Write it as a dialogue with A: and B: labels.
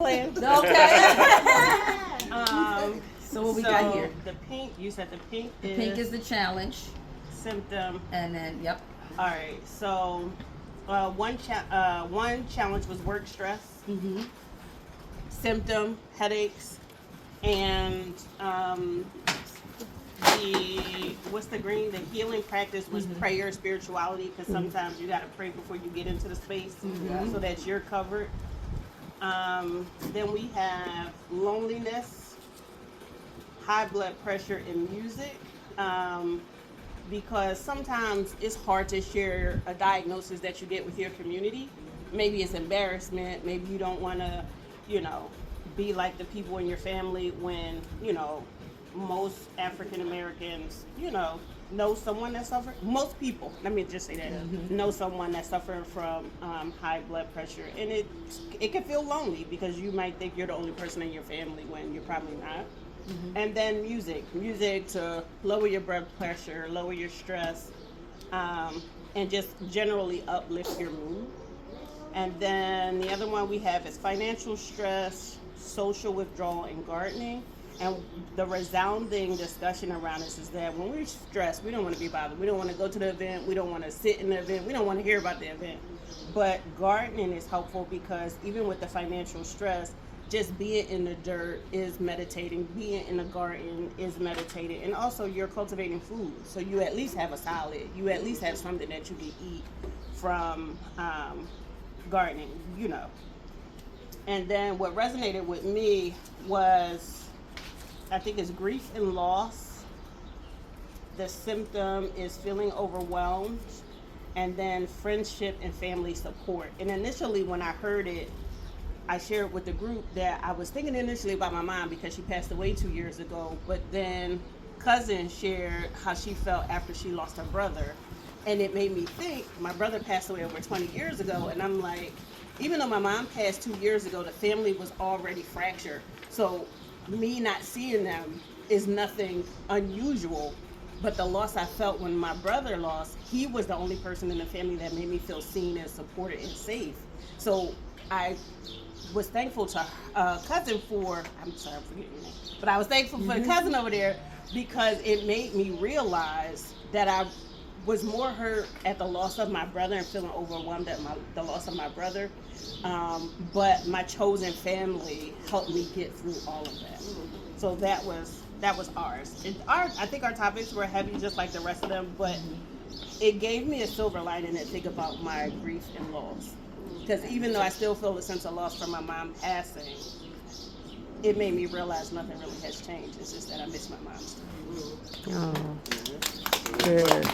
A: Okay.
B: So what we got here?
A: The pink, you said the pink
B: The
A: is
B: pink is the challenge,
A: symptom.
B: and then yep.
A: All right. So one challenge was work stress,
B: Mm-hmm.
A: symptom headaches, and the green? The healing practice was prayer, spirituality, because sometimes you got to pray before you get into the space, so that you're covered. Then we have loneliness, high blood pressure, and music. Because sometimes it's hard to share a diagnosis that you get with your community. Maybe it's embarrassment. Maybe you don't want to, be like the people in your family when, most African Americans, know someone that suffers. Most people, let me just say that, know someone that's suffering from high blood pressure. And it can feel lonely because you might think you're the only person in your family when you're probably not. And then music to lower your blood pressure, lower your stress, and just generally uplift your mood. And then the other one we have is financial stress, social withdrawal, and gardening. And the resounding discussion around this is that when we're stressed, we don't want to be bothered. We don't want to go to the event. We don't want to sit in the event. We don't want to hear about the event. But gardening is helpful because even with the financial stress, just being in the dirt is meditating. Being in the garden is meditating. And also you're cultivating food. So you at least have a salad. You at least have something that you can eat from gardening, And then what resonated with me was, I think it's grief and loss. The symptom is feeling overwhelmed. And then friendship and family support. And initially when I heard it, I shared with the group that I was thinking initially about my mom because she passed away 2 years ago, but then cousin shared how she felt after she lost her brother. And it made me think, my brother passed away over 20 years ago, and I'm like, even though my mom passed 2 years ago, the family was already fractured. So me not seeing them is nothing unusual. But the loss I felt when my brother lost, he was the only person in the family that made me feel seen and supported and safe. So I was thankful to cousin for, I'm sorry, I'm forgetting your name, but I was thankful for the cousin over there because it made me realize that I was more hurt at the loss of my brother and feeling overwhelmed at the loss of my brother. But my chosen family helped me get through all of that. So that was ours. I think our topics were heavy just like the rest of them, but it gave me a silver lining to think about my grief and loss. Because even though I still feel a sense of loss from my mom passing, it made me realize nothing really has changed. It's just that I miss my mom still.
C: Oh, good.